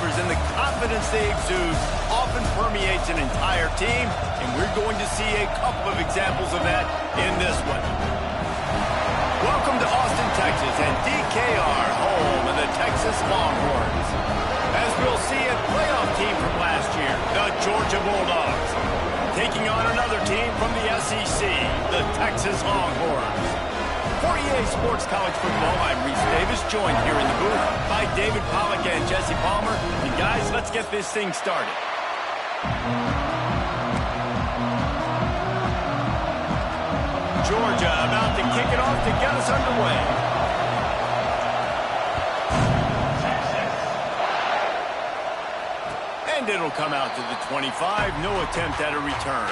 receivers, and the confidence they exude often permeates an entire team, and we're going to see a couple of examples of that in this one. Welcome to Austin, Texas, and DKR, home of the Texas Longhorns. As we'll see, a playoff team from last year, the Georgia Bulldogs, taking on another team from the SEC, the Texas Longhorns. For EA Sports College Football, I'm Reese Davis, joined here in the booth by David Pollack and Jesse Palmer. And guys, let's get this thing started. Georgia about to kick it off to get us underway. And it'll come out to the 25. No attempt at a return.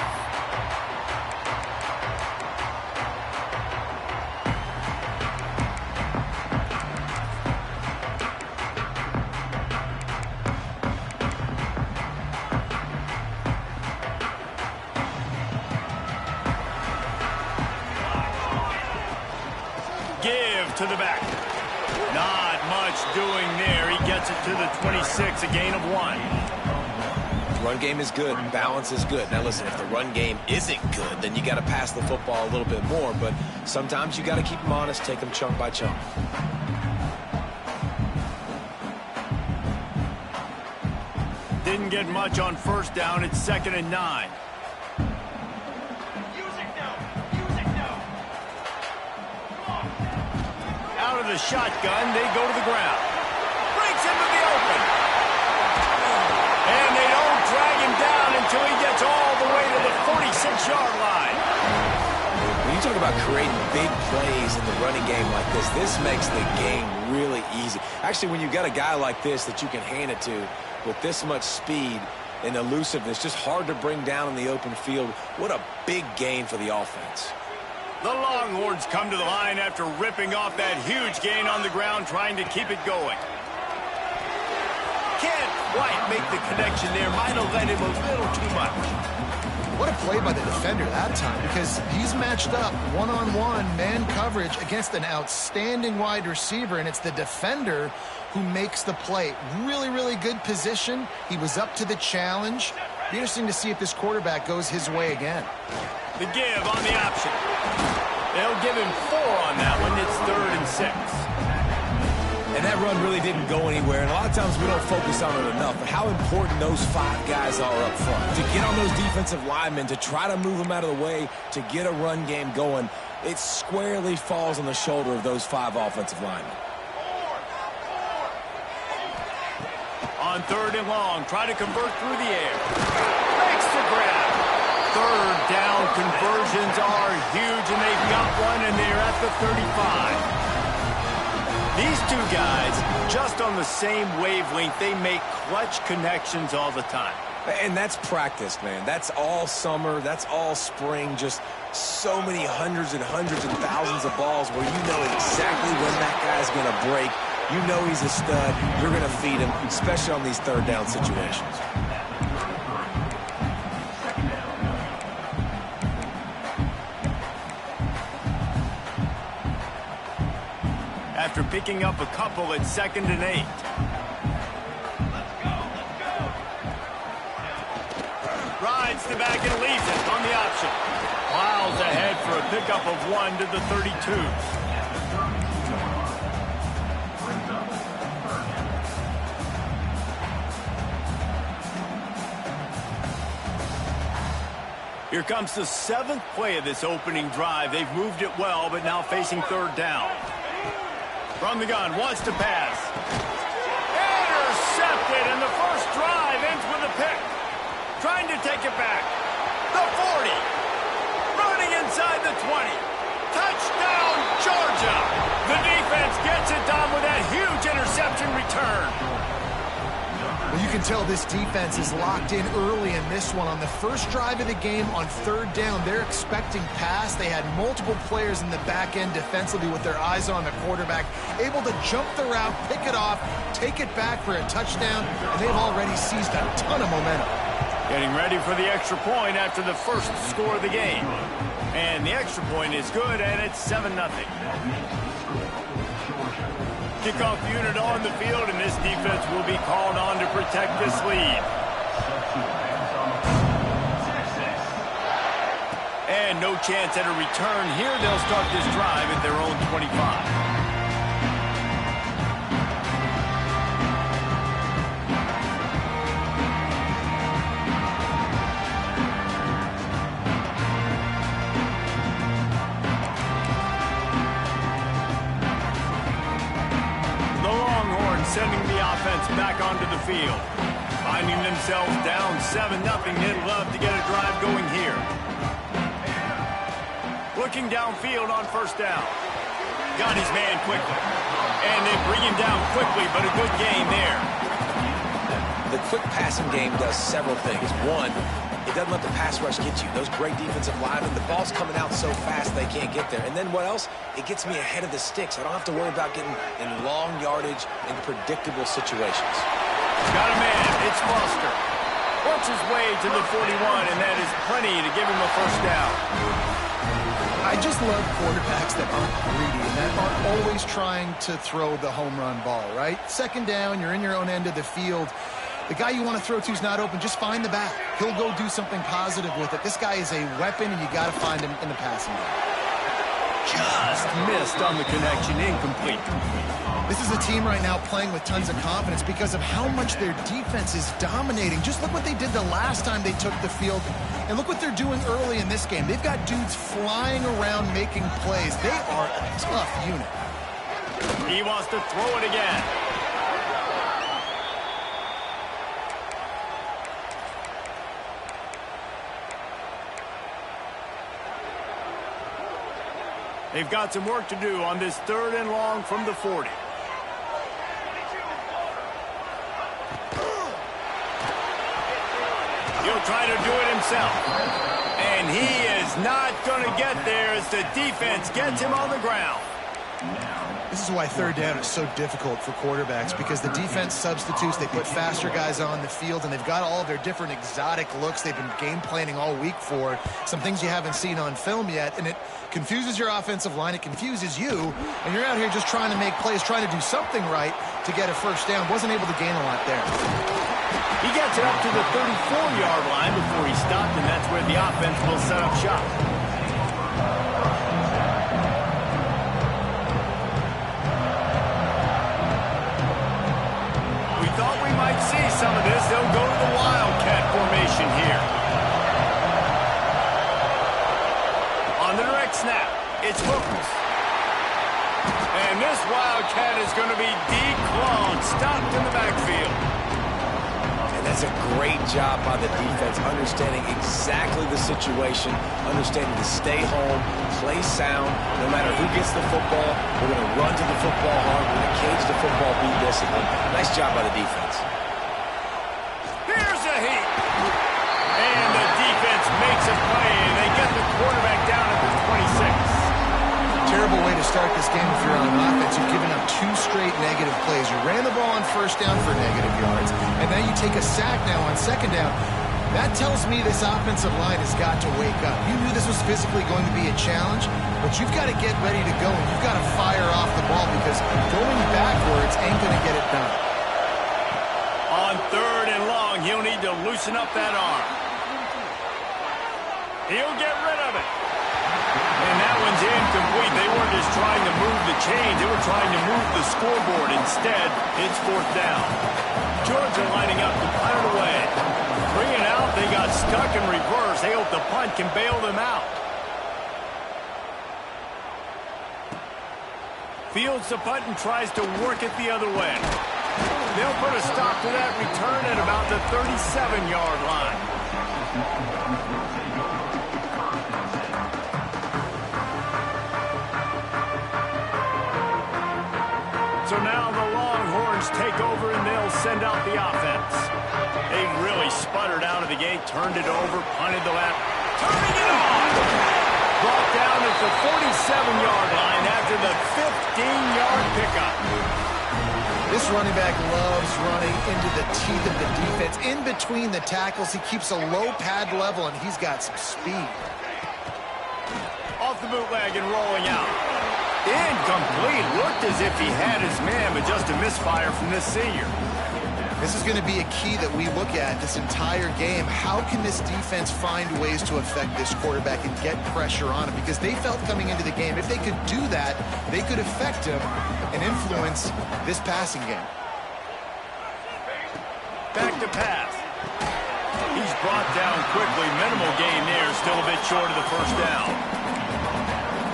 To the back. Not much doing there. He gets it to the 26, a gain of 1. Run game is good. Balance is good. Now listen, if the run game isn't good, then you got to pass the football a little bit more. But sometimes you got to keep them honest, take them chunk by chunk. Didn't get much on first down. It's 2nd and 9. Out of the shotgun, they go to the ground. Breaks into the open. And they don't drag him down until he gets all the way to the 46-yard line. When you talk about creating big plays in the running game like this makes the game really easy. Actually, when you've got a guy like this that you can hand it to with this much speed and elusiveness, just hard to bring down in the open field, what a big gain for the offense. The Longhorns come to the line after ripping off that huge gain on the ground, trying to keep it going. Can't quite make the connection there. Might have let him a little too much. What a play by the defender that time, because he's matched up one-on-one man coverage against an outstanding wide receiver, and it's the defender who makes the play. Really, really good position. He was up to the challenge. Be interesting to see if this quarterback goes his way again. The give on the option. They'll give him 4 on that one. It's 3rd and 6. And that run really didn't go anywhere. And a lot of times we don't focus on it enough. But how important those 5 guys are up front. To get on those defensive linemen, to try to move them out of the way, to get a run game going, it squarely falls on the shoulder of those 5 offensive linemen. On 3rd and long, try to convert through the air. Makes the grab. 3rd down conversions are huge, and they've got one, and they're at the 35. These two guys, just on the same wavelength, they make clutch connections all the time. And that's practice, man. That's all summer. That's all spring. Just so many hundreds and thousands of balls where you know exactly when that guy's going to break. You know he's a stud. You're going to feed him, especially on these 3rd down situations. After picking up a couple at 2nd and 8. Rides the back and leaves it on the option. Plows ahead for a pickup of 1 to the 32. Here comes the 7th play of this opening drive. They've moved it well, but now facing 3rd down. From the gun, wants to pass. Intercepted, and the first drive ends with a pick. Trying to take it back. The 40. Running inside the 20. Touchdown, Georgia. The defense gets it done with that huge interception return. Well, you can tell this defense is locked in early in this one. On the first drive of the game on 3rd down, they're expecting pass. They had multiple players in the back end defensively with their eyes on the quarterback, able to jump the route, pick it off, take it back for a touchdown, and they've already seized a ton of momentum. Getting ready for the extra point after the first score of the game. And the extra point is good, and it's 7-0. Kickoff unit on the field, and this defense will be called on to protect this lead. And no chance at a return here. They'll start this drive at their own 25. Sending the offense back onto the field. Finding themselves down 7-0. They'd love to get a drive going here. Looking downfield on first down. Got his man quickly. And they bring him down quickly, but a good gain there. The quick passing game does several things. One, it doesn't let the pass rush get you. Those great defensive linemen, the ball's coming out so fast they can't get there. And then what else? It gets me ahead of the sticks. I don't have to worry about getting in long yardage in predictable situations. Got a man. It's Foster. Works his way to the 41, and that is plenty to give him a first down. I just love quarterbacks that aren't greedy and that aren't always trying to throw the home run ball, right? Second down, you're in your own end of the field. The guy you want to throw to is not open. Just find the back. He'll go do something positive with it. This guy is a weapon, and you got to find him in the passing game. Just missed on the connection. Incomplete. This is a team right now playing with tons of confidence because of how much their defense is dominating. Just look what they did the last time they took the field, and look what they're doing early in this game. They've got dudes flying around making plays. They are a tough unit. He wants to throw it again. They've got some work to do on this 3rd and long from the 40. He'll try to do it himself. And he is not going to get there as the defense gets him on the ground. This is why 3rd down is so difficult for quarterbacks, because the defense substitutes. They put faster guys on the field, and they've got all of their different exotic looks they've been game planning all week for, some things you haven't seen on film yet, and it confuses your offensive line. It confuses you, and you're out here just trying to make plays, trying to do something right to get a first down. Wasn't able to gain a lot there. He gets it up to the 34-yard line before he stopped, and that's where the offense will set up shop. See some of this. They'll go to the Wildcat formation here. On the direct snap, it's Wilkins. And this Wildcat is going to be declawed, stopped in the backfield. And that's a great job by the defense, understanding exactly the situation, understanding to stay home, play sound. No matter who gets the football, we're going to run to the football hard. We're going to cage the football, be disciplined. Nice job by the defense. And the defense makes a play, and they get the quarterback down at the 26. Terrible way to start this game if you're on offense. You've given up 2 straight negative plays. You ran the ball on first down for negative yards, and then you take a sack now on second down. That tells me this offensive line has got to wake up. You knew this was physically going to be a challenge, but you've got to get ready to go, and you've got to fire off the ball, because going backwards ain't going to get it done. On 3rd and long, he'll need to loosen up that arm. He'll get rid of it. And that one's incomplete. They weren't just trying to move the chains. They were trying to move the scoreboard. Instead, it's 4th down. Georgia lining up to punt it away. Bring it out. They got stuck in reverse. They hope the punt can bail them out. Fields the punt and tries to work it the other way. They'll put a stop to that return at about the 37-yard line. So now the Longhorns take over, and they'll send out the offense. They really sputtered out of the gate, turned it over, punted the left, turning it on! Brought down at the 47-yard line after the 15-yard pickup. This running back loves running into the teeth of the defense. In between the tackles, he keeps a low pad level, and he's got some speed. Off the bootleg and rolling out. Incomplete. Looked as if he had his man, but just a misfire from this senior. This is going to be a key that we look at this entire game. How can this defense find ways to affect this quarterback and get pressure on him? Because they felt coming into the game, if they could do that, they could affect him and influence this passing game. Back to pass. He's brought down quickly. Minimal gain there. Still a bit short of the first down.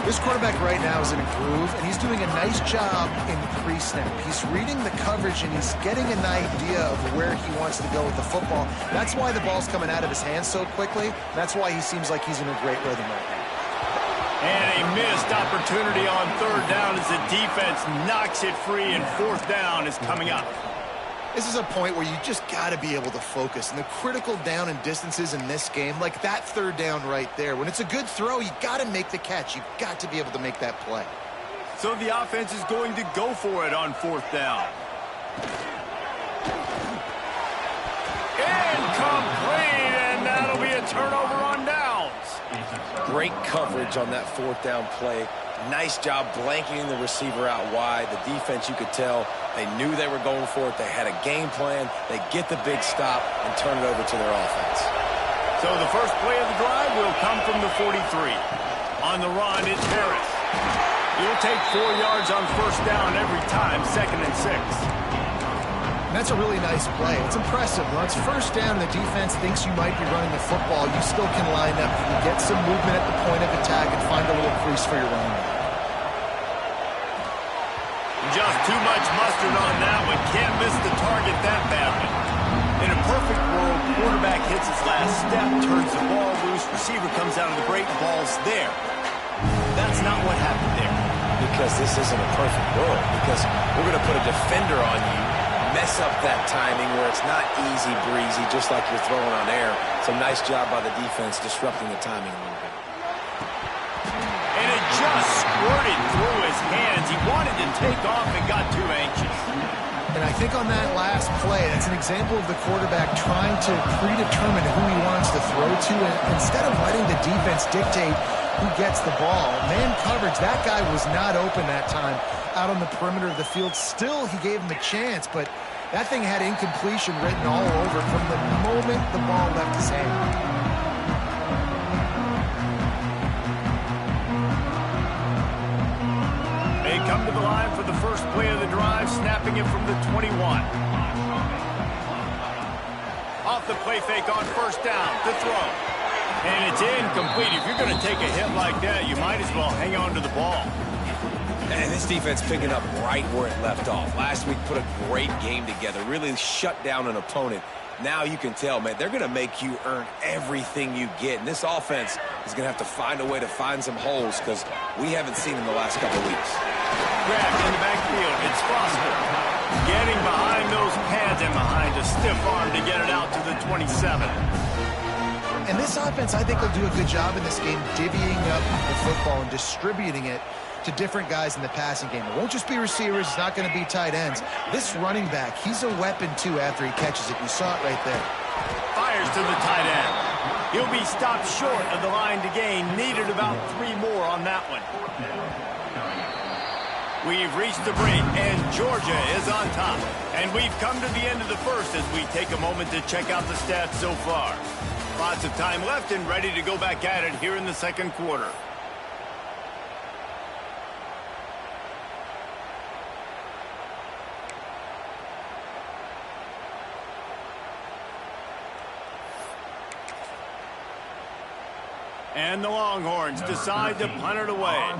This quarterback right now is in a groove, and he's doing a nice job in pre-snap. He's reading the coverage, and he's getting an idea of where he wants to go with the football. That's why the ball's coming out of his hands so quickly. That's why he seems like he's in a great rhythm right now. And a missed opportunity on third down as the defense knocks it free, and fourth down is coming up. This is a point where you just got to be able to focus. And the critical down and distances in this game, like that third down right there, when it's a good throw, you got to make the catch. You've got to be able to make that play. So the offense is going to go for it on fourth down. Incomplete, and that'll be a turnover on downs. Great coverage on that fourth down play. Nice job blanketing the receiver out wide. The defense, you could tell, they knew they were going for it. They had a game plan. They get the big stop and turn it over to their offense. So the first play of the drive will come from the 43. On the run, it's Harris. He'll take 4 yards on first down every time, 2nd and 6. That's a really nice play. It's impressive. When it's first down and the defense thinks you might be running the football, you still can line up. You can get some movement at the point of attack and find a little crease for your running back. Just too much mustard on that one. Can't miss the target that badly. In a perfect world, quarterback hits his last step, turns the ball loose, receiver comes out of the break, ball's there. That's not what happened there. Because this isn't a perfect world. Because we're going to put a defender on you, mess up that timing where it's not easy breezy, just like you're throwing on air. It's a nice job by the defense disrupting the timing a little bit. And it just squirted through his hands. He wanted to take off and got too anxious. And I think on that last play, that's an example of the quarterback trying to predetermine who he wants to throw to. And instead of letting the defense dictate who gets the ball, man coverage, that guy was not open that time out on the perimeter of the field. Still, he gave him a chance, but that thing had incompletion written all over from the moment the ball left his hand. They come to the line for the first play of the drive, snapping it from the 21. Off the play fake on first down, to throw. And it's incomplete. If you're going to take a hit like that, you might as well hang on to the ball. And this defense picking up right where it left off. Last week put a great game together, really shut down an opponent. Now you can tell, man, they're going to make you earn everything you get. And this offense is going to have to find a way to find some holes because we haven't seen in the last couple of weeks. Grabbed in the backfield. It's Foster. Getting behind those pads and behind a stiff arm to get it out to the 27. And this offense, I think, will do a good job in this game divvying up the football and distributing it to different guys in the passing game. It won't just be receivers. It's not going to be tight ends. This running back, he's a weapon, too, after he catches it. You saw it right there. Fires to the tight end. He'll be stopped short of the line to gain. Needed about 3 more on that one. We've reached the break, and Georgia is on top. And we've come to the end of the first as we take a moment to check out the stats so far. Lots of time left and ready to go back at it here in the second quarter. And the Longhorns decide to punt it away.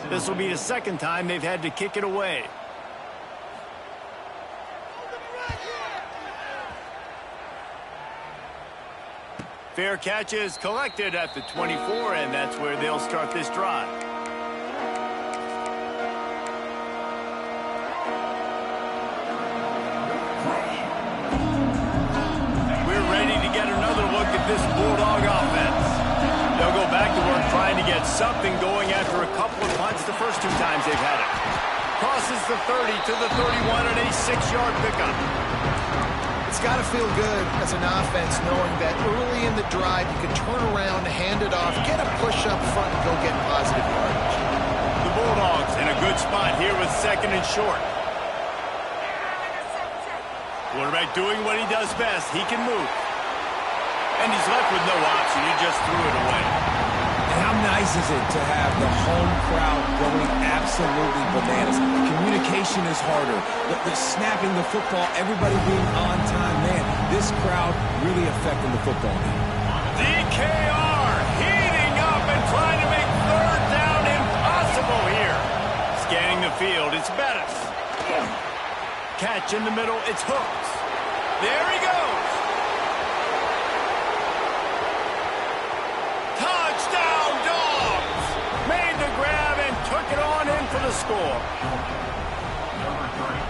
This will be the second time they've had to kick it away. Fair catch is collected at the 24, and that's where they'll start this drive. We're ready to get another look at this Bulldog offense. They'll go back to work trying to get something going after a couple of punts the first 2 times they've had it. Crosses the 30 to the 31 and a 6-yard pickup. It's got to feel good as an offense knowing that early in the drive you can turn around, hand it off, get a push up front, and go get positive yardage. The Bulldogs In a good spot here with second and short. Quarterback doing what he does best. He can move. And he's left with no option. He just threw it away. And how nice is it to have the home crowd going absolutely bananas? Communication is harder. The snapping the football, everybody being on time. Man, this crowd really affecting the football game. DKR heating up and trying to make third down impossible here. Scanning the field, it's Bettis. Catch in the middle, it's Hooks. There he goes. Touchdown, Dogs! Made the grab and took it on in for the score.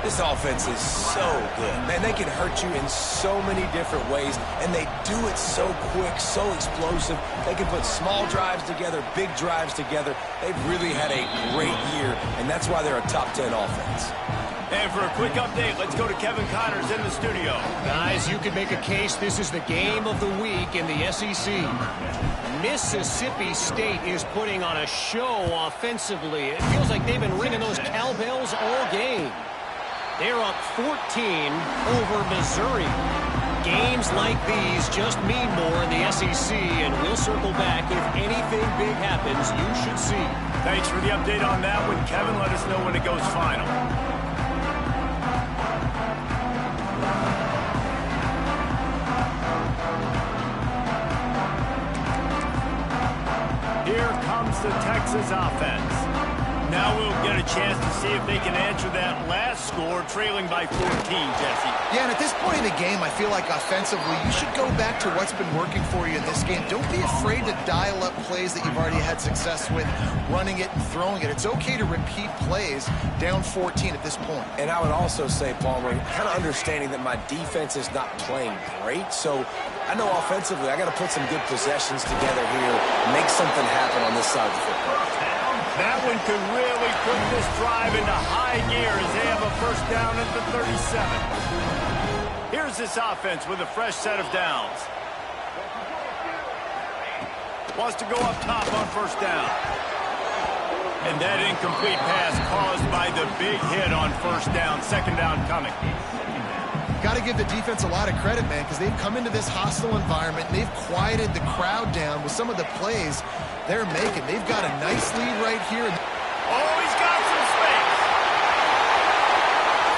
This offense is so good. Man, they can hurt you in so many different ways, and they do it so quick, so explosive. They can put small drives together, big drives together. They've really had a great year, and that's why they're a top 10 offense. And for a quick update, let's go to Kevin Connors in the studio. Guys, you could make a case this is the game of the week in the SEC. Mississippi State is putting on a show offensively. It feels like they've been ringing those cowbells all game. They're up 14 over Missouri. Games like these just mean more in the SEC, and we'll circle back. If anything big happens, you should see. Thanks for the update on that one, Kevin. Let us know when it goes final. Here comes the Texas offense. Now we'll get a chance to see if they can answer that last score, trailing by 14, Jesse. Yeah, and at this point in the game, I feel like offensively, you should go back to what's been working for you in this game. Don't be afraid to dial up plays that you've already had success with, running it and throwing it. It's okay to repeat plays down 14 at this point. And I would also say, Palmer, kind of understanding that my defense is not playing great, so I know offensively I got to put some good possessions together here, make something happen on this side of the football. That one could really put this drive into high gear as they have a first down at the 37. Here's this offense with a fresh set of downs. Wants to go up top on first down. And that incomplete pass caused by the big hit on first down. Second down coming. Got to give the defense a lot of credit, man, because they've come into this hostile environment, and they've quieted the crowd down with some of the plays they're making. They've got a nice lead right here. Oh, he's got some space.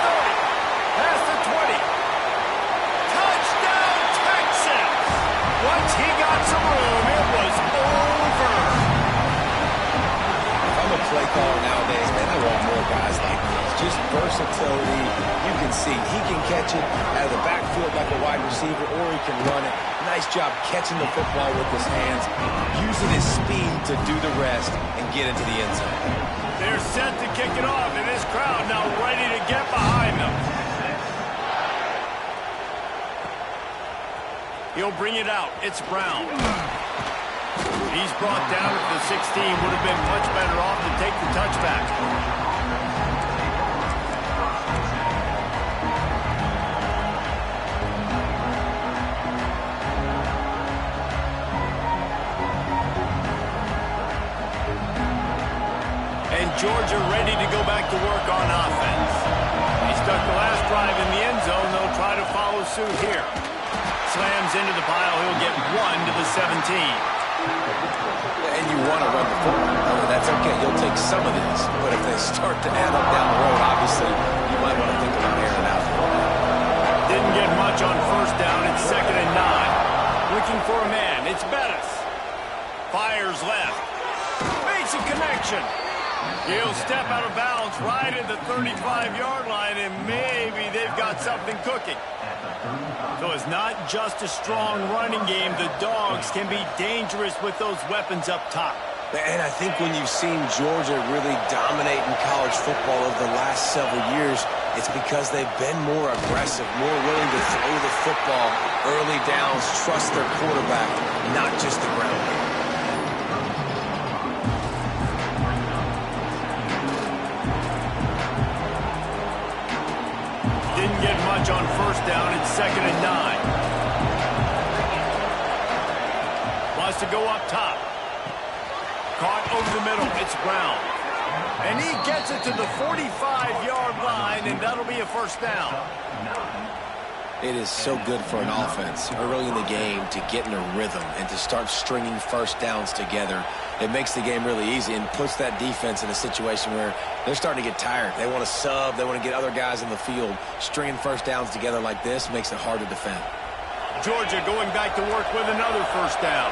30, past the 20. Touchdown, Texas! Once he got some room, it was over. If I'm a play caller nowadays, man, I want more guys like this. Just versatility. You can see he can catch it out of the backfield like a wide receiver, or he can run it. Nice job catching the football with his hands, using his speed to do the rest and get into the end zone. They're set to kick it off, and this crowd now ready to get behind them. He'll bring it out. It's Brown. He's brought down at the 16. Would have been much better off to take the touchback. Georgia ready to go back to work on offense. He stuck the last drive in the end zone. They'll try to follow suit here. Slams into the pile. He'll get 1 to the 17. And you want to run the football. That's okay. You'll take some of these. But if they start to add up down the road, obviously, you might want to think about airing out. Didn't get much on first down. It's 2nd and 9. Looking for a man. It's Bettis. Fires left. Makes a connection. He'll step out of bounds right at the 35-yard line, and maybe they've got something cooking. So it's not just a strong running game. The Dogs can be dangerous with those weapons up top. And I think when you've seen Georgia really dominate in college football over the last several years, it's because they've been more aggressive, more willing to throw the football, early downs, trust their quarterback, not just the ground game. Didn't get much on first down. It's 2nd and 9. Wants to go up top. Caught over the middle. It's Brown. And he gets it to the 45-yard line, and that'll be a first down. It is so good for an offense early in the game to get in a rhythm and to start stringing first downs together. It makes the game really easy and puts that defense in a situation where they're starting to get tired. They want to sub. They want to get other guys in the field. Stringing first downs together like this makes it hard to defend. Georgia going back to work with another first down.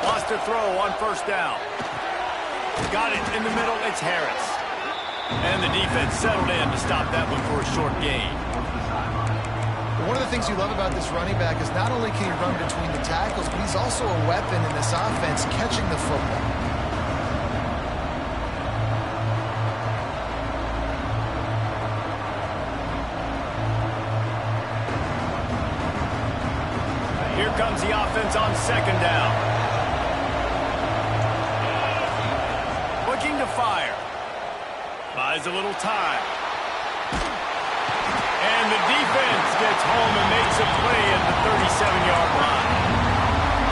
Lost a throw on first down. Got it in the middle. It's Harris. And the defense settled in to stop that one for a short gain. One of the things you love about this running back is not only can he run between the tackles, but he's also a weapon in this offense catching the football. Here comes the offense on second down. Looking to fire. Buys a little time. And the defense gets home and makes a play at the 37-yard line.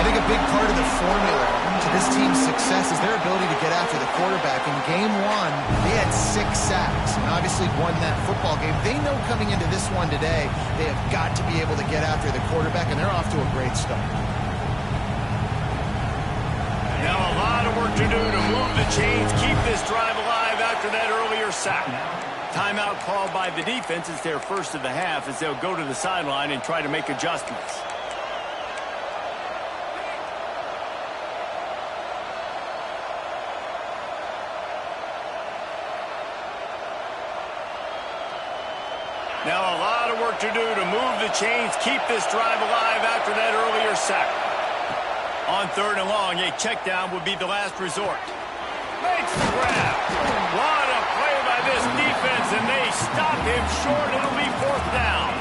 I think a big part of the formula to this team's success is their ability to get after the quarterback. In game one, they had 6 sacks and obviously won that football game. They know coming into this one today, they have got to be able to get after the quarterback, and they're off to a great start. Now a lot of work to do to move the chains, keep this drive alive after that earlier sack. Timeout called by the defense. It's their first of the half as they'll go to the sideline and try to make adjustments. Now a lot of work to do to move the chains, keep this drive alive after that earlier sack. On third and long, a check down would be the last resort. Makes the grab. What a play by this defense, and they stop him short. It'll be fourth down.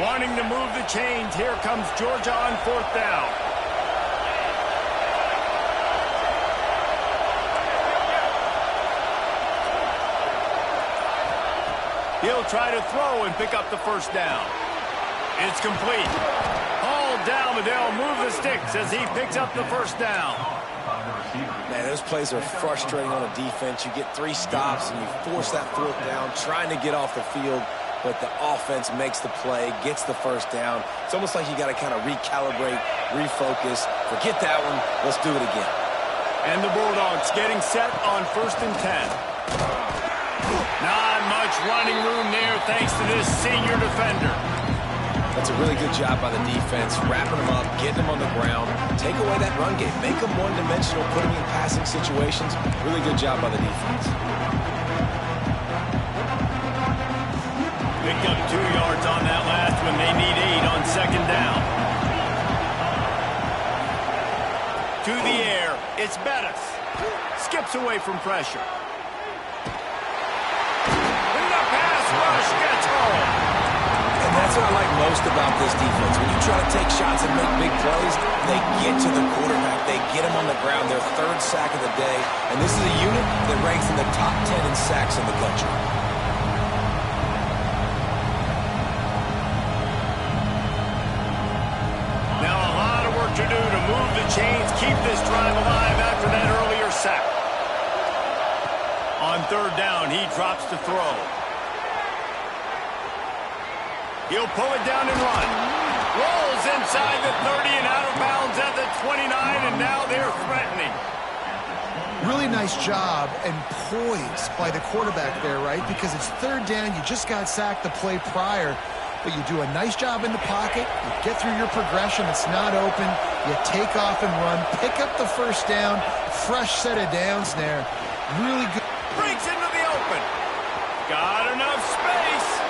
Wanting to move the chains, here comes Georgia on fourth down. He'll try to throw and pick up the first down. It's complete. Hauled down, but they'll move the sticks as he picks up the first down. Man, those plays are frustrating on a defense. You get 3 stops and you force that fourth down, trying to get off the field, but the offense makes the play, gets the first down. It's almost like you got to kind of recalibrate, refocus. Forget that one. Let's do it again. And the Bulldogs getting set on 1st and 10. Not much running room there thanks to this senior defender. That's a really good job by the defense, wrapping them up, getting them on the ground, take away that run game, make them one-dimensional, put them in passing situations. Really good job by the defense. Picked up 2 yards on that last one. They need 8 on second down. To the air, it's Bettis. Skips away from pressure. Rush gets home. And that's what I like most about this defense. When you try to take shots and make big plays, they get to the quarterback. They get him on the ground. Their 3rd sack of the day. And this is a unit that ranks in the top 10 in sacks in the country. Now a lot of work to do to move the chains, keep this drive alive after that earlier sack. On third down, he drops to throw. He'll pull it down and run. Rolls inside the 30 and out of bounds at the 29, and now they're threatening. Really nice job and poise by the quarterback there, right? Because it's third down. You just got sacked the play prior, but you do a nice job in the pocket. You get through your progression. It's not open. You take off and run. Pick up the first down. Fresh set of downs there. Really good. Breaks into the open. Got enough space.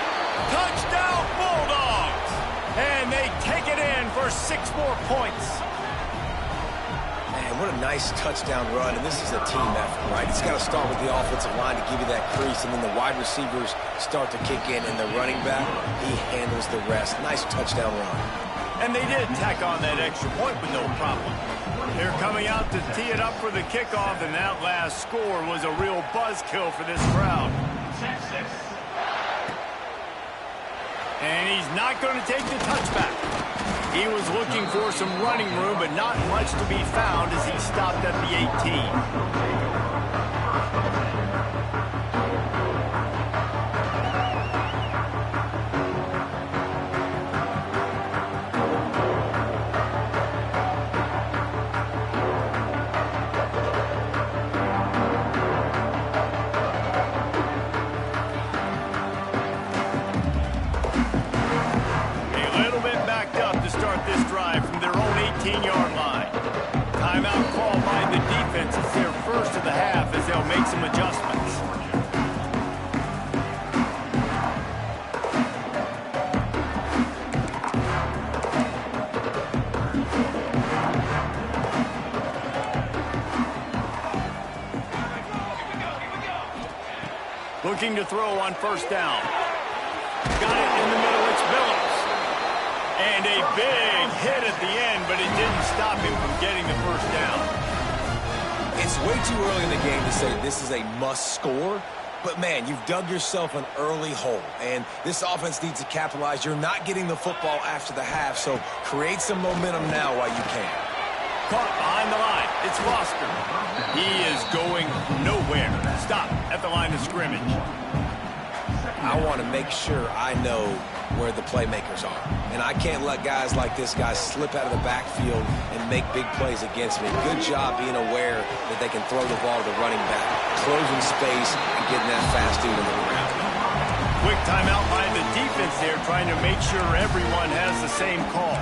Touchdown Bulldogs. And they take it in for 6 more points. Man, what a nice touchdown run. And this is a team effort, right? It's got to start with the offensive line to give you that crease, and then the wide receivers start to kick in, and the running back, he handles the rest. Nice touchdown run. And they did tack on that extra point with no problem. They're coming out to tee it up for the kickoff, and that last score was a real buzzkill for this crowd. And he's not going to take the touchback. He was looking for some running room, but not much to be found as he stopped at the 18. Yard line. Timeout call by the defense. It's their first of the half as they'll make some adjustments. Looking to throw on first down. Got it in the middle. It's Billups. And a big hit at the end, but it didn't stop him from getting the first down. It's way too early in the game to say this is a must score, but man, you've dug yourself an early hole, and this offense needs to capitalize. You're not getting the football after the half, so create some momentum now while you can. Caught behind the line. It's Foster. He is going nowhere. Stop at the line of scrimmage. I want to make sure I know where the playmakers are. And I can't let guys like this guy slip out of the backfield and make big plays against me. Good job being aware that they can throw the ball to the running back, closing space and getting that fast dude in the ground. Quick timeout by the defense there, trying to make sure everyone has the same call.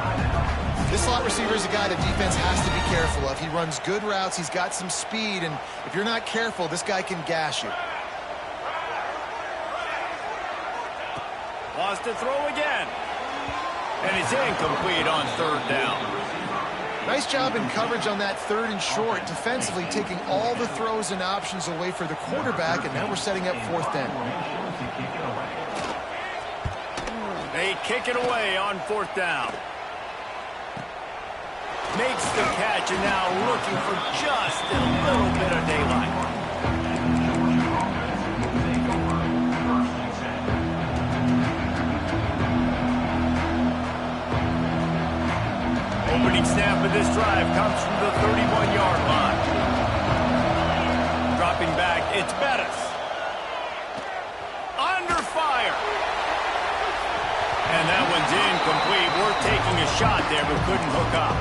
This slot receiver is a guy the defense has to be careful of. He runs good routes. He's got some speed, and if you're not careful, this guy can gash you. Wants to throw again. And it's incomplete on third down. Nice job in coverage on that third and short, defensively taking all the throws and options away for the quarterback, and now we're setting up fourth down. They kick it away on fourth down. Makes the catch, and now looking for just a little bit of daylight. Opening snap of this drive comes from the 31-yard line. Dropping back, it's Bettis. Under fire. And that one's incomplete. We're taking a shot there, but couldn't hook up.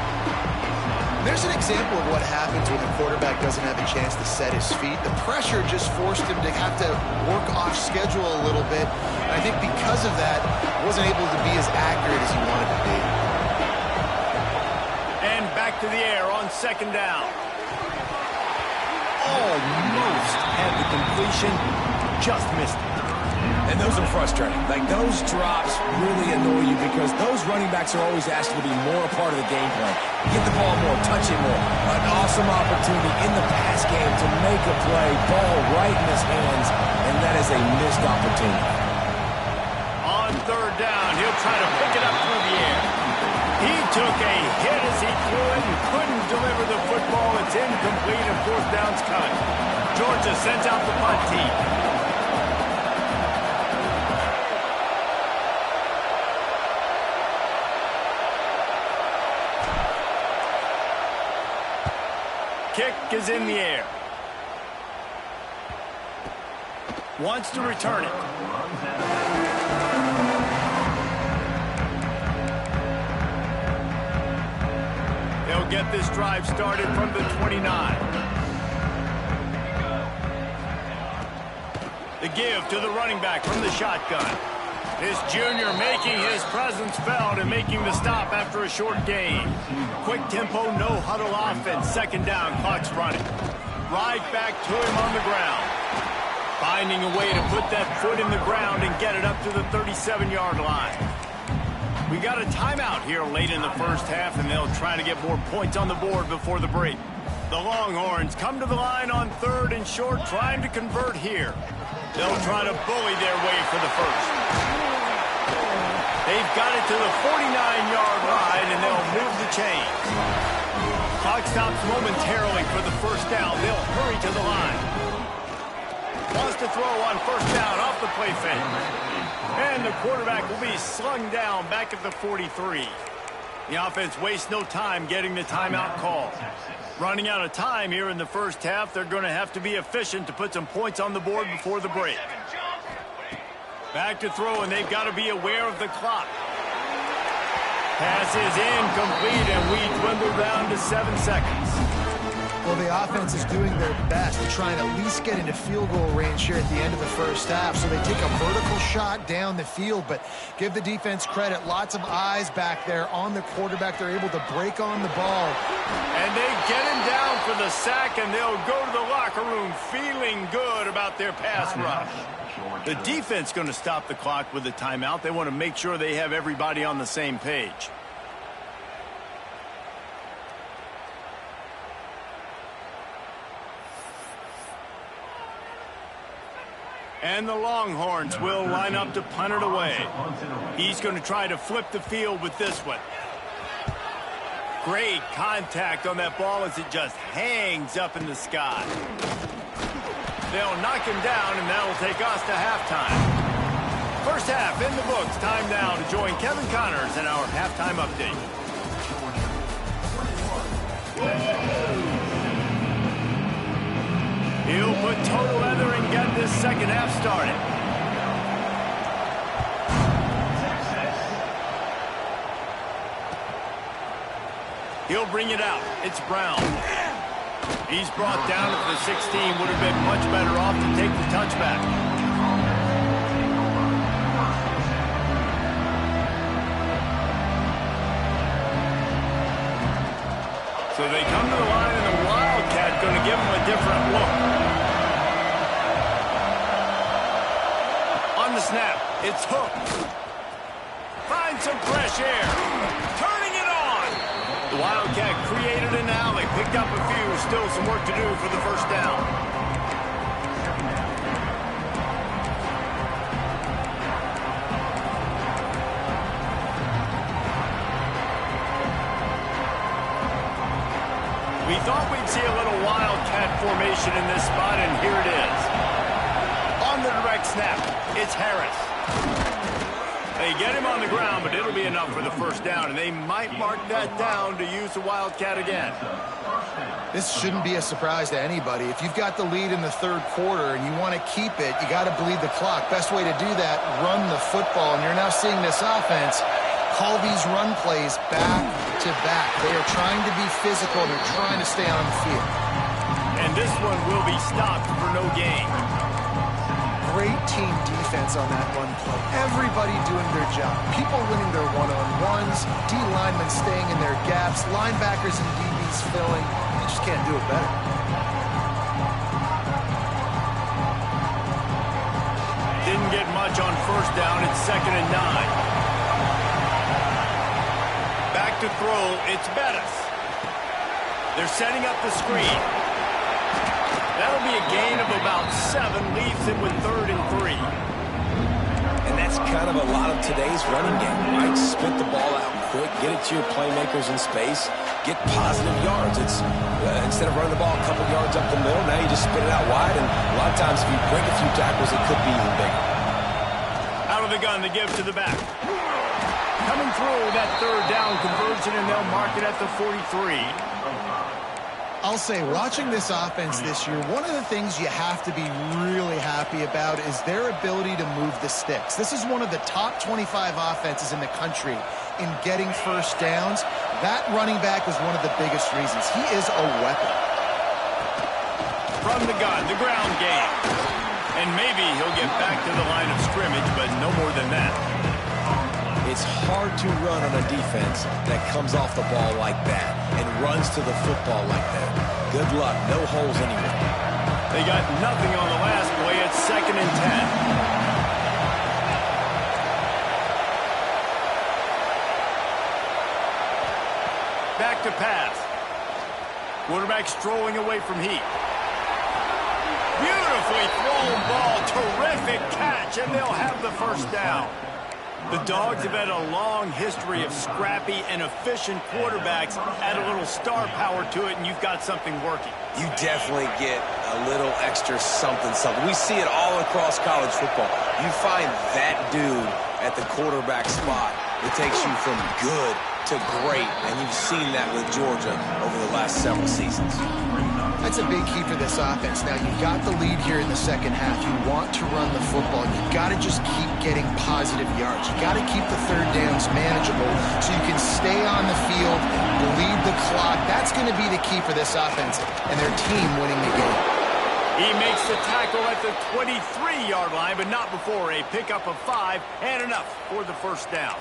There's an example of what happens when the quarterback doesn't have a chance to set his feet. The pressure just forced him to have to work off schedule a little bit. And I think because of that, he wasn't able to be as accurate as he wanted to be. And back to the air on second down. Almost had the completion, just missed it. And those are frustrating. Like, those drops really annoy you because those running backs are always asked to be more a part of the game plan. Get the ball more, touch it more. An awesome opportunity in the pass game to make a play, ball right in his hands, and that is a missed opportunity. On third down, he'll try to pick it up through the air. He took a hit as he threw it and couldn't deliver the football. It's incomplete and fourth down's cut. Georgia sends out the punt team. Kick is in the air. Wants to return it. They'll get this drive started from the 29. The give to the running back from the shotgun. This junior making his presence felt and making the stop after a short gain. Quick tempo, no huddle offense. Second down, clock's running. Right back to him on the ground. Finding a way to put that foot in the ground and get it up to the 37-yard line. We got a timeout here late in the first half, and they'll try to get more points on the board before the break. The Longhorns come to the line on third and short, trying to convert here. They'll try to bully their way for the first. They've got it to the 49-yard line, and they'll move the chains. Clock stops momentarily for the first down. They'll hurry to the line. Wants to throw on first down off the play fake. And the quarterback will be slung down back at the 43. The offense wastes no time getting the timeout call. Running out of time here in the first half, they're going to have to be efficient to put some points on the board before the break. Back to throw, and they've got to be aware of the clock. Pass is incomplete, and we dwindle down to 7 seconds. Well, the offense is doing their best to try and at least get into field goal range here at the end of the first half. So they take a vertical shot down the field, but give the defense credit. Lots of eyes back there on the quarterback. They're able to break on the ball. And they get him down for the sack, and they'll go to the locker room feeling good about their pass rush. The defense going to stop the clock with a timeout. They want to make sure they have everybody on the same page. And the Longhorns will line up to punt it away. He's going to try to flip the field with this one. Great contact on that ball as it just hangs up in the sky. They'll knock him down, and that'll take us to halftime. First half in the books. Time now to join Kevin Connors in our halftime update. He'll put total leather and get this second half started. He'll bring it out. It's Brown. He's brought down at the 16. Would have been much better off to take the touchback. So they come to the line, and the Wildcat going to give them a different look. On the snap, it's hooked. Finds some fresh air. Turning it on. The Wildcat created an alley, picked up a few, still some work to do for the first down. We thought we'd see a little Wildcat formation in this spot, and here it is. On the direct snap, it's Harris. They get him on the ground, but it'll be enough for the first down, and they might mark that down to use the Wildcat again. This shouldn't be a surprise to anybody. If you've got the lead in the third quarter and you want to keep it, you got to bleed the clock. Best way to do that, run the football. And you're now seeing this offense call these run plays back to back. They are trying to be physical. They're trying to stay on the field. And this one will be stopped for no gain. Great team defense on that run play. Everybody doing their job. People winning their one-on-ones. D linemen staying in their gaps. Linebackers and DBs filling. You just can't do it better. Didn't get much on first down. It's 2nd and 9. Back to throw, it's Bettis. They're setting up the screen. That'll be a gain of about 7, leaves it with 3rd and 3. And that's kind of a lot of today's running game, right? Spit the ball out quick, get it to your playmakers in space, get positive yards. It's instead of running the ball a couple yards up the middle, now you just spit it out wide, and a lot of times if you break a few tackles, it could be even bigger. Out of the gun to give to the back. Coming through that 3rd down conversion, and they'll mark it at the 43. I'll say, watching this offense this year, one of the things you have to be really happy about is their ability to move the sticks. This is one of the top 25 offenses in the country in getting first downs. That running back is one of the biggest reasons. He is a weapon. From the gun, the ground game. And maybe he'll get back to the line of scrimmage, but no more than that. It's hard to run on a defense that comes off the ball like that and runs to the football like that. Good luck. No holes anywhere. They got nothing on the last play. It's 2nd and 10. Back to pass. Quarterback strolling away from Heat. Beautifully thrown ball. Terrific catch, and they'll have the first down. The Dogs have had a long history of scrappy and efficient quarterbacks. Add a little star power to it, and you've got something working. You definitely get a little extra something. We see it all across college football. You find that dude at the quarterback spot, it takes you from good to great, and you've seen that with Georgia over the last several seasons. That's a big key for this offense. Now, you've got the lead here in the second half. You want to run the football. You've got to just keep getting positive yards. You've got to keep the third downs manageable so you can stay on the field, bleed the clock. That's going to be the key for this offense and their team winning the game. He makes the tackle at the 23-yard line, but not before a pickup of 5 and enough for the first down.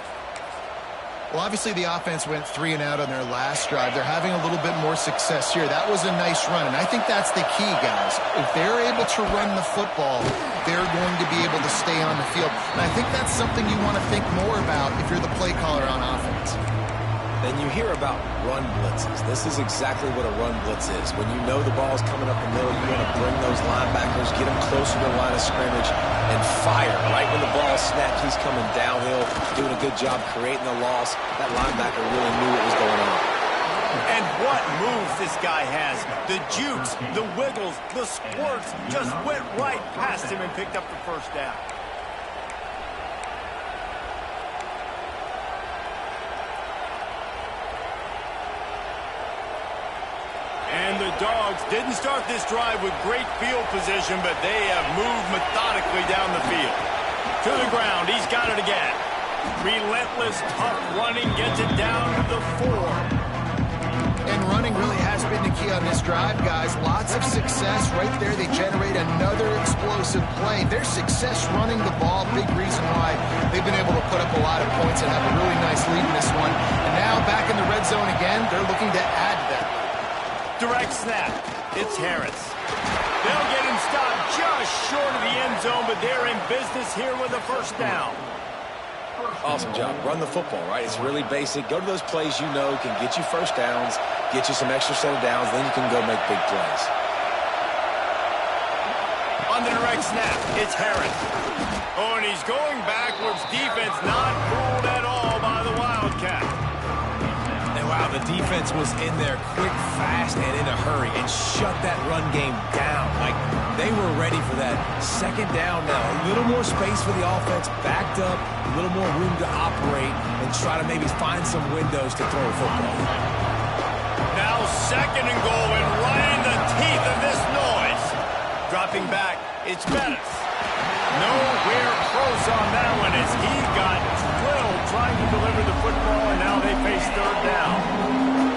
Well, obviously the offense went 3 and out on their last drive. They're having a little bit more success here. That was a nice run, and I think that's the key, guys. If they're able to run the football, they're going to be able to stay on the field. And I think that's something you want to think more about if you're the play caller on offense. Then you hear about run blitzes. This is exactly what a run blitz is. When you know the ball's coming up the middle, you want to bring those linebackers, get them closer to the line of scrimmage, and fire. Right when the ball snapped, he's coming downhill, doing a good job creating the loss. That linebacker really knew what was going on. And what moves this guy has. The jukes, the wiggles, the squirts just went right past him and picked up the first down. And the Dogs didn't start this drive with great field position, but they have moved methodically down the field. To the ground, he's got it again. Relentless, tough running, gets it down to the 4. And running really has been the key on this drive, guys. Lots of success right there. They generate another explosive play. Their success running the ball, big reason why they've been able to put up a lot of points and have a really nice lead in this one. And now back in the red zone again, they're looking to add to that. Direct snap. It's Harris. They'll get him stopped just short of the end zone, but they're in business here with a first down. Awesome job. Run the football, right? It's really basic. Go to those plays you know can get you first downs, get you some extra set of downs, then you can go make big plays. On the direct snap, it's Harris. Oh, and he's going backwards. Defense not fooled at all by the Wildcat. And wow, the defense was in there quick, fast, and in a hurry and shut that run game down. Like, they were ready for that second down now. A little more space for the offense, backed up, a little more room to operate and try to maybe find some windows to throw a football. Now second and goal, and right in the teeth of this noise. Dropping back, it's Bettis. Nowhere close on that one as he got drilled trying to deliver the football, and now they face third down.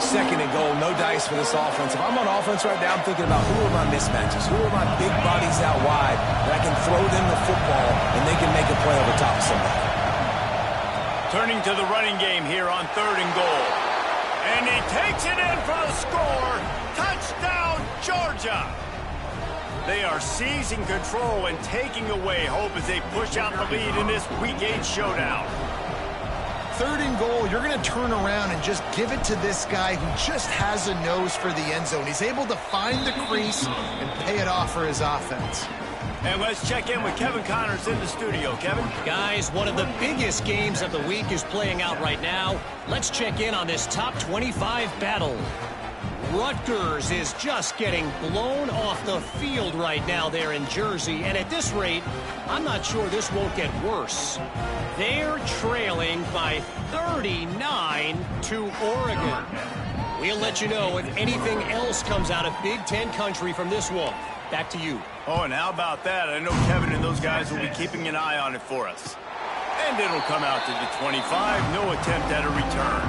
Second and goal, no dice for this offense. If I'm on offense right now, I'm thinking about who are my mismatches, who are my big bodies out wide that I can throw them the football and they can make a play over top of somebody. Turning to the running game here on third and goal. And he takes it in for the score. Touchdown, Georgia. They are seizing control and taking away hope as they push out the lead in this Week 8 showdown. Third and goal, you're going to turn around and just give it to this guy who just has a nose for the end zone. He's able to find the crease and pay it off for his offense. And let's check in with Kevin Connors in the studio. Kevin? Guys, one of the biggest games of the week is playing out right now. Let's check in on this top 25 battle. Rutgers is just getting blown off the field right now there in Jersey, and at this rate, I'm not sure this won't get worse. They're trailing by 39 to Oregon. We'll let you know if anything else comes out of Big Ten country from this one. Back to you. Oh, and how about that? I know Kevin and those guys will be keeping an eye on it for us. And it'll come out to the 25. No attempt at a return.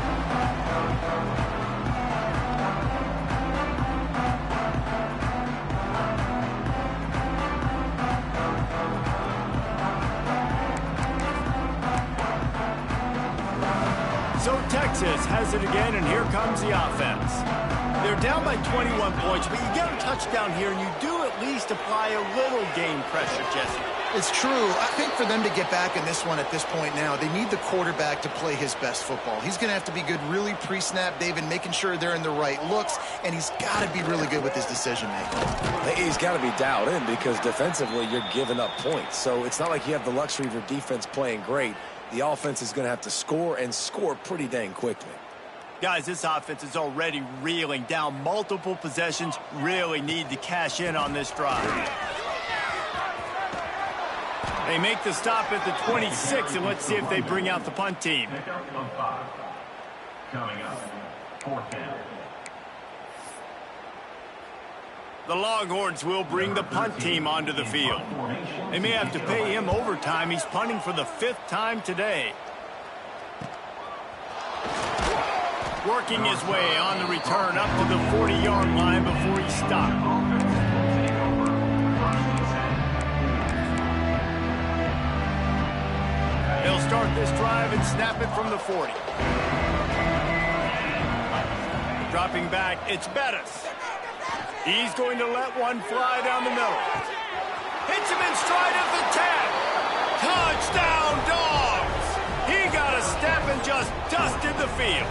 So Texas has it again, and here comes the offense. They're down by 21 points, but you get a touchdown here, and you do at least apply a little game pressure, Jesse. It's true. I think for them to get back in this one at this point now, they need the quarterback to play his best football. He's going to have to be good really pre-snap, David, making sure they're in the right looks, and he's got to be really good with his decision-making. He's got to be dialed in because defensively you're giving up points. So it's not like you have the luxury of your defense playing great. the offense is going to have to score and score pretty dang quickly. Guys, this offense is already reeling down multiple possessions. Really need to cash in on this drive. They make the stop at the 26, and let's see if they bring out the punt team. Coming up, 4th down. The Longhorns will bring the punt team onto the field. They may have to pay him overtime. He's punting for the 5th time today. Working his way on the return up to the 40-yard line before he stopped. They'll start this drive and snap it from the 40. Dropping back, it's Bettis. He's going to let one fly down the middle. Hits him in stride at the 10. Touchdown, Dogs! He got a step and just dusted the field.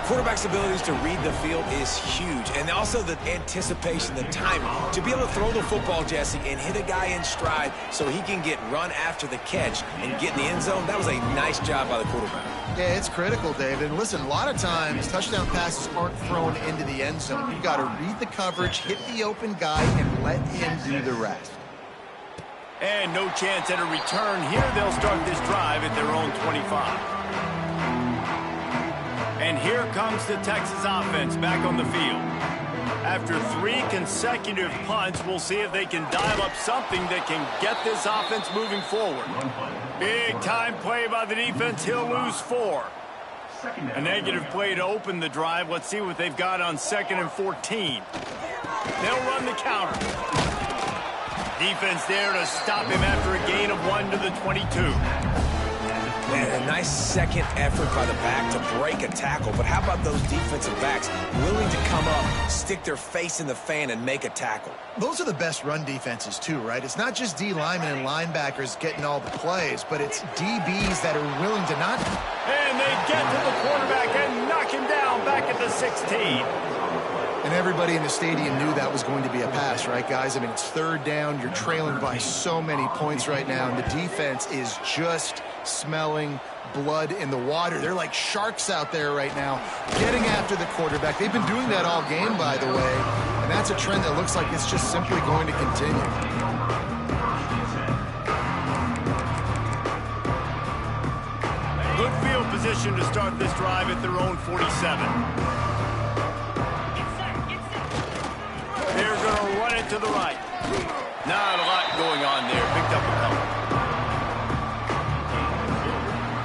Quarterback's abilities to read the field is huge, and also the anticipation, the timing. To be able to throw the football, Jesse, and hit a guy in stride so he can get run after the catch and get in the end zone, that was a nice job by the quarterback. Yeah, it's critical, David. And listen, a lot of times touchdown passes aren't thrown into the end zone. You've got to read the coverage, hit the open guy, and let him do the rest. And no chance at a return here. They'll start this drive at their own 25. And here comes the Texas offense back on the field. After 3 consecutive punts, we'll see if they can dial up something that can get this offense moving forward. Big time play by the defense. He'll lose 4. A negative play to open the drive. Let's see what they've got on 2nd and 14. They'll run the counter. Defense there to stop him after a gain of 1 to the 22. And a nice second effort by the back to break a tackle. But how about those defensive backs willing to come up, stick their face in the fan, and make a tackle? Those are the best run defenses, too, right? It's not just D linemen and linebackers getting all the plays, but it's DBs that are willing to not. And they get to the quarterback and knock him down back at the 16. And everybody in the stadium knew that was going to be a pass, right, guys? I mean, it's 3rd down. You're trailing by so many points right now, and the defense is just smelling blood in the water. They're like sharks out there right now, getting after the quarterback. They've been doing that all game, by the way, and that's a trend that looks like it's just simply going to continue. Good field position to start this drive at their own 47. They're going to run it to the right. Not a lot going on there. Picked up a couple.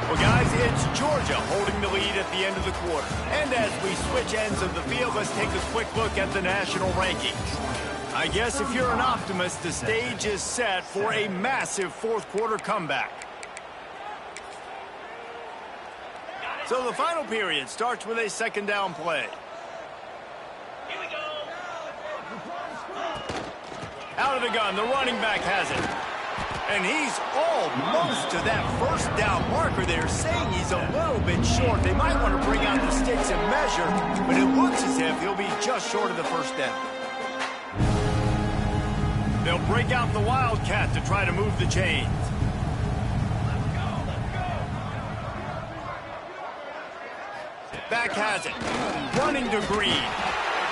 Well, guys, it's Georgia holding the lead at the end of the quarter. And as we switch ends of the field, let's take a quick look at the national rankings. I guess if you're an optimist, the stage is set for a massive 4th quarter comeback. So the final period starts with a 2nd down play. Out of the gun, the running back has it. And he's almost to that 1st down marker. They're saying he's a little bit short. They might want to bring out the sticks and measure, but it looks as if he'll be just short of the 1st down. They'll break out the Wildcat to try to move the chains. Back has it. Running to Green.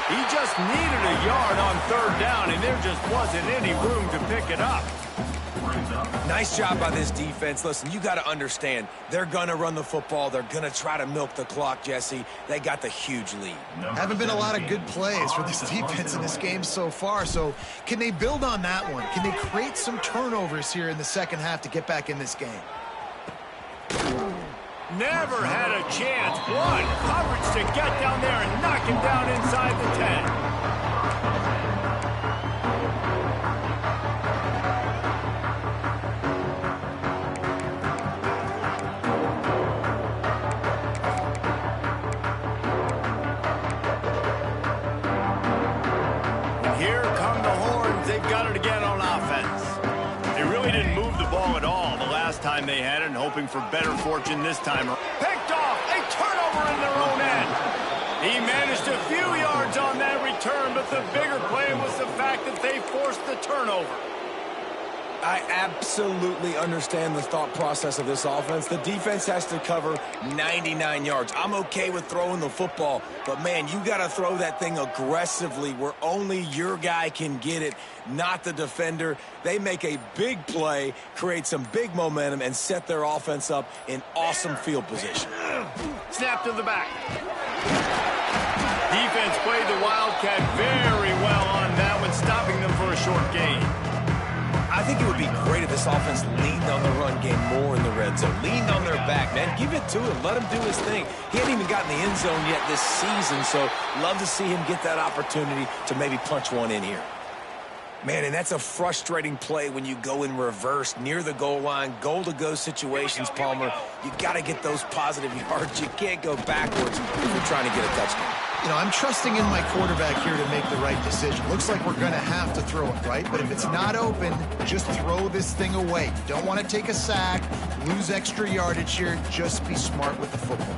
He just needed a yard on 3rd down, and there just wasn't any room to pick it up. Nice job by this defense. Listen, you got to understand, they're going to run the football. They're going to try to milk the clock, Jesse. They got the huge lead. Haven't been a lot of good plays for this defense in this game so far, so can they build on that one? Can they create some turnovers here in the 2nd half to get back in this game? Never had a chance. One coverage to get down there and knock him down inside the 10. And here come the Horns. They've got it again on offense. They really didn't move the ball at all the last time they had it, and hoping for better fortune this time. Picked off, a turnover in their own end. He managed a few yards on that return, but the bigger play was the fact that they forced the turnover. I absolutely understand the thought process of this offense. The defense has to cover 99 yards. I'm okay with throwing the football, but, man, you got to throw that thing aggressively where only your guy can get it, not the defender. They make a big play, create some big momentum, and set their offense up in awesome field position. Snap to the back. Defense played the Wildcat very well on that one, stopping them for a short gain. I think it would be great if this offense leaned on the run game more in the red zone. Leaned on their back, man. Give it to him. Let him do his thing. He hasn't even gotten the end zone yet this season, so love to see him get that opportunity to maybe punch one in here. Man, and that's a frustrating play when you go in reverse near the goal line, goal-to-go situations, Palmer. You got to get those positive yards. You can't go backwards if you're trying to get a touchdown. You know, I'm trusting in my quarterback here to make the right decision. Looks like we're going to have to throw it, right? But if it's not open, just throw this thing away. You don't want to take a sack, lose extra yardage here. Just be smart with the football.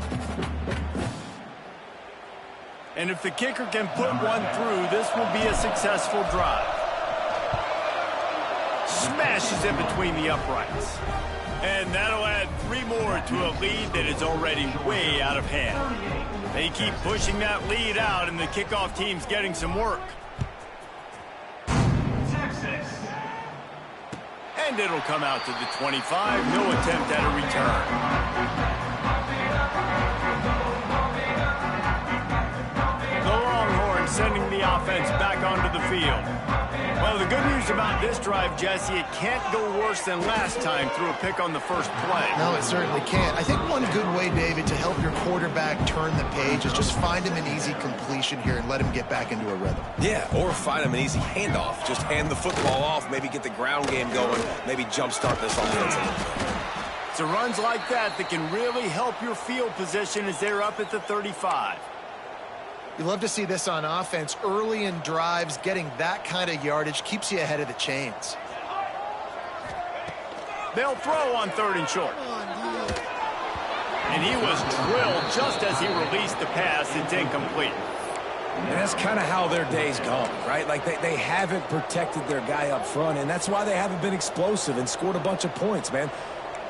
And if the kicker can put one through, this will be a successful drive. Smashes it between the uprights. And that'll add 3 more to a lead that is already way out of hand. They keep pushing that lead out, and the kickoff team's getting some work. And it'll come out to the 25. No attempt at a return. The Longhorns sending the offense back onto the field. Well, the good news about this drive, Jesse, it can't go worse than last time through a pick on the first play. No, it certainly can't. I think one good way, David, to help your quarterback turn the page is just find him an easy completion here and let him get back into a rhythm. Yeah, or find him an easy handoff. Just hand the football off, maybe get the ground game going, maybe jumpstart this offense a little bit. It's runs like that can really help your field position as they're up at the 35. You love to see this on offense. Early in drives, getting that kind of yardage keeps you ahead of the chains. They'll throw on 3rd and short. And he was drilled just as he released the pass. It's incomplete. And that's kind of how their day's gone, right? Like they haven't protected their guy up front, and that's why they haven't been explosive and scored a bunch of points, man.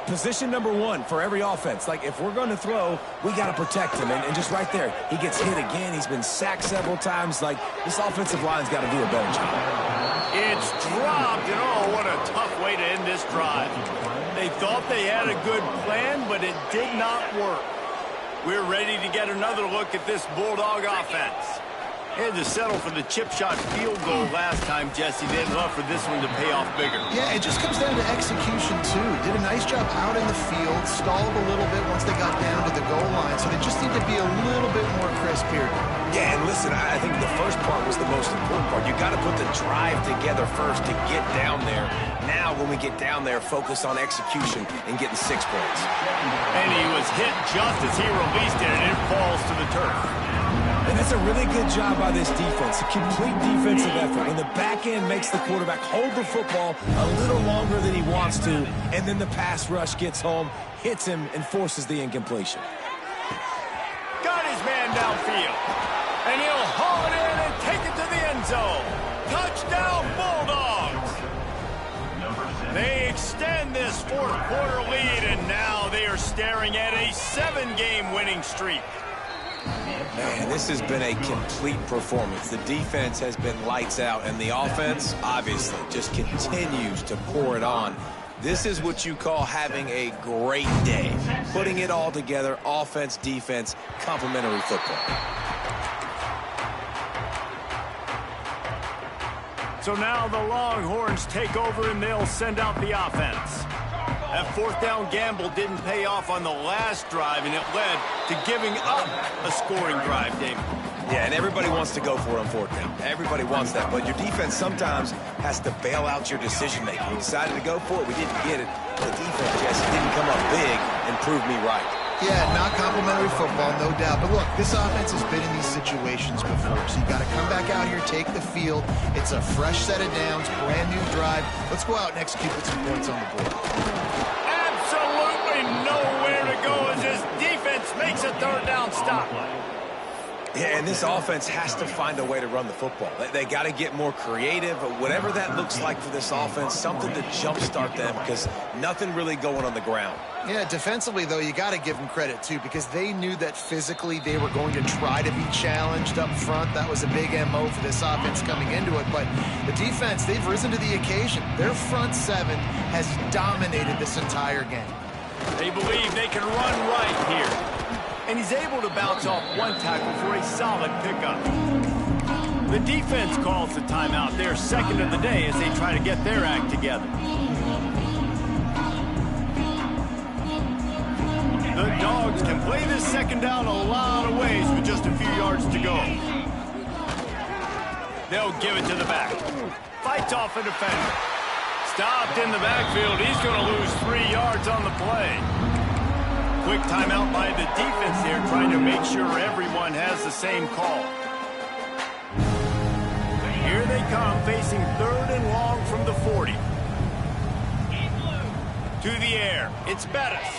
Position number 1 for every offense. Like, if we're going to throw, we got to protect him. And just right there, he gets hit again. He's been sacked several times. Like, this offensive line's got to do a better job. It's dropped, and oh, what a tough way to end this drive. They thought they had a good plan, but it did not work. We're ready to get another look at this Bulldog offense. Had to settle for the chip shot field goal last time, Jesse. They'd love for this one to pay off bigger. Yeah, it just comes down to execution, too. Did a nice job out in the field, stalled a little bit once they got down to the goal line, so they just need to be a little bit more crisp here. Yeah, and listen, I think the first part was the most important part. You got to put the drive together first to get down there. Now, when we get down there, focus on execution and getting 6 points. And he was hit just as he released it, and it falls to the turf. And that's a really good job by this defense, a complete defensive effort. When the back end makes the quarterback hold the football a little longer than he wants to, and then the pass rush gets home, hits him, and forces the incompletion. Got his man downfield. And he'll haul it in and take it to the end zone. Touchdown, Bulldogs! They extend this 4th quarter lead, and now they are staring at a 7-game winning streak. Man, this has been a complete performance. The defense has been lights out, and the offense, obviously, just continues to pour it on. This is what you call having a great day. Putting it all together, offense, defense, complementary football. So now the Longhorns take over, and they'll send out the offense. That 4th down gamble didn't pay off on the last drive, and it led to giving up a scoring drive, David. Yeah, and everybody wants to go for it on 4th down. Everybody wants that, but your defense sometimes has to bail out your decision-making. We decided to go for it. We didn't get it. The defense, Jesse, didn't come up big and prove me right. Yeah, not complimentary football, no doubt. But look, this offense has been in these situations before, so you got to come back out here, take the field. It's a fresh set of downs, brand new drive. Let's go out and execute with some points on the board. Absolutely nowhere to go as this defense makes a 3rd down stop. Yeah, and this offense has to find a way to run the football. They got to get more creative, whatever that looks like for this offense, something to jumpstart them because nothing really going on the ground. Yeah, defensively, though, you got to give them credit, too, because they knew that physically they were going to try to be challenged up front. That was a big MO for this offense coming into it. But the defense, they've risen to the occasion. Their front seven has dominated this entire game. They believe they can run right here. And he's able to bounce off one tackle for a solid pickup. The defense calls the timeout, their second of the day, as they try to get their act together. The Dogs can play this second down a lot of ways with just a few yards to go. They'll give it to the back. Fights off a defender. Stopped in the backfield. He's going to lose 3 yards on the play. Quick timeout by the defense here, trying to make sure everyone has the same call. Here they come, facing third and long from the 40. To the air, it's Bettis.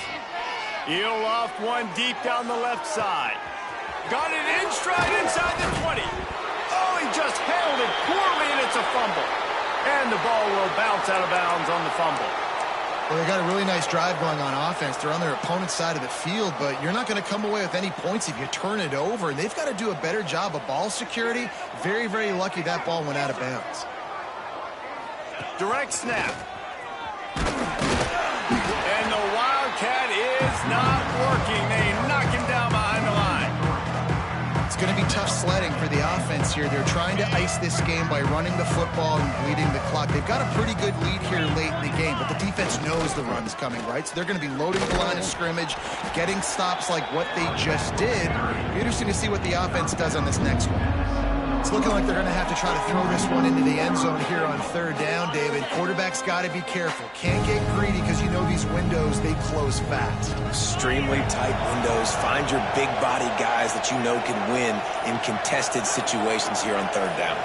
He'll loft one deep down the left side. Got it in stride inside the 20. Oh, he just handled it poorly, and it's a fumble. And the ball will bounce out of bounds on the fumble. Well, they got a really nice drive going on offense. They're on their opponent's side of the field, but you're not going to come away with any points if you turn it over. And they've got to do a better job of ball security. Very, very lucky that ball went out of bounds. Direct snap. And the Wildcat is not working. They knock him down behind the line. It's going to be tough sledding for the offense here. They're trying to ice this game by running the football and bleeding the clock. They've got a pretty good lead here late in the game, but the defense knows the run's coming, right? So they're going to be loading the line of scrimmage, getting stops like what they just did. It'll be interesting to see what the offense does on this next one. It's looking like they're going to have to try to throw this one into the end zone here on third down, David. Quarterback's got to be careful. Can't get greedy because you know these windows, they close fast. Extremely tight windows. Find your big body guys that you know can win in contested situations here on third down.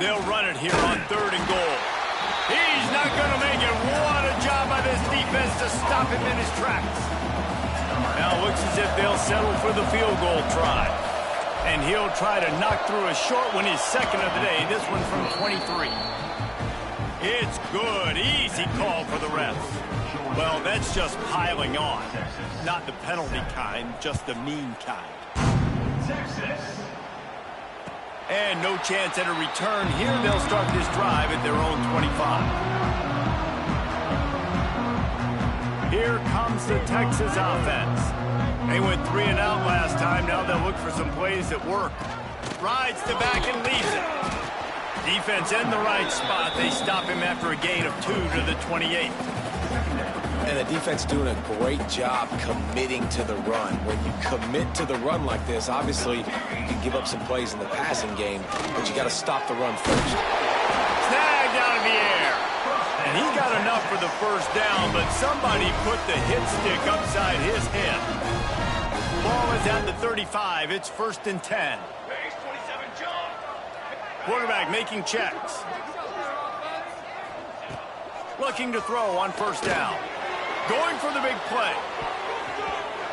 They'll run it here on third and goal. He's not going to make it. What a job by this defense to stop him in his tracks. Now it looks as if they'll settle for the field goal try. And he'll try to knock through a short one, his second of the day. This one from 23. It's good. Easy call for the refs. Well, that's just piling on. Not the penalty kind, just the mean kind. And no chance at a return here. They'll start this drive at their own 25. Here comes the Texas offense. They went 3 and out last time. Now they'll look for some plays that work. Rides to back and leaves it. Defense in the right spot. They stop him after a gain of 2 to the 28. And the defense doing a great job committing to the run. When you commit to the run like this, obviously you can give up some plays in the passing game, but you got to stop the run first. Snagged out of the air. And he got enough for the first down, but somebody put the hit stick upside his head. Ball is at the 35. It's 1st and 10. Quarterback making checks. Looking to throw on first down. Going for the big play.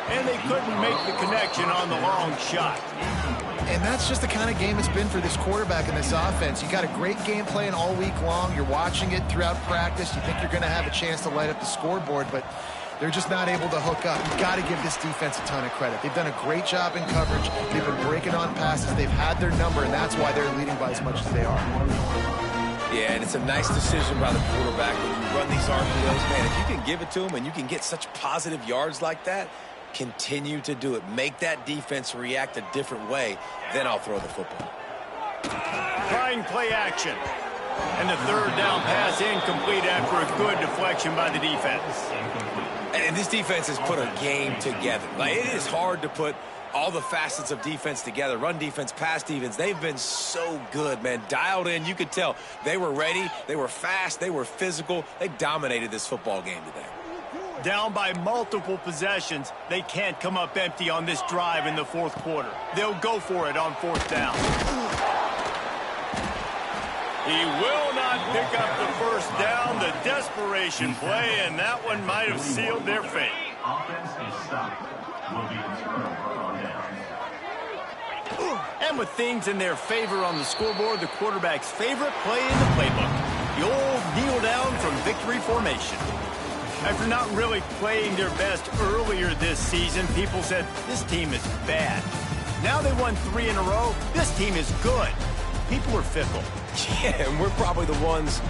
And they couldn't make the connection on the long shot. And that's just the kind of game it's been for this quarterback and this offense. You got a great game plan all week long. You're watching it throughout practice. You think you're going to have a chance to light up the scoreboard, but they're just not able to hook up. You've got to give this defense a ton of credit. They've done a great job in coverage. They've been breaking on passes. They've had their number, and that's why they're leading by as much as they are. Yeah, and it's a nice decision by the quarterback when you run these RPOs. Man, if you can give it to them and you can get such positive yards like that, continue to do it. Make that defense react a different way, then I'll throw the football. Trying play action. And the third down pass incomplete after a good deflection by the defense. And this defense has put a game together. Like, it is hard to put all the facets of defense together. Run defense, pass defense. They've been so good, man. Dialed in. You could tell they were ready. They were fast. They were physical. They dominated this football game today. Down by multiple possessions. They can't come up empty on this drive in the fourth quarter. They'll go for it on fourth down. He will not pick up the first down. The desperation play, and that one might have sealed their fate. Offense is stopped. Will be a turnover on downs. And with things in their favor on the scoreboard, the quarterback's favorite play in the playbook, the old kneel down from victory formation. After not really playing their best earlier this season, people said, this team is bad. Now they won 3 in a row. This team is good. People are fickle. Yeah, and we're probably the ones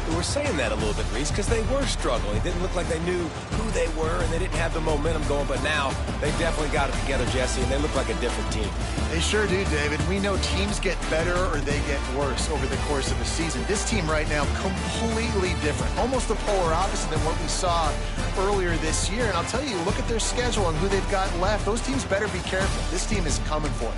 who were saying that a little bit, Reese, because they were struggling. It didn't look like they knew who they were, and they didn't have the momentum going. But now they definitely got it together, Jesse, and they look like a different team. They sure do, David. We know teams get better or they get worse over the course of a season. This team right now, completely different. Almost the polar opposite than what we saw earlier this year. And I'll tell you, look at their schedule and who they've got left. Those teams better be careful. This team is coming for it.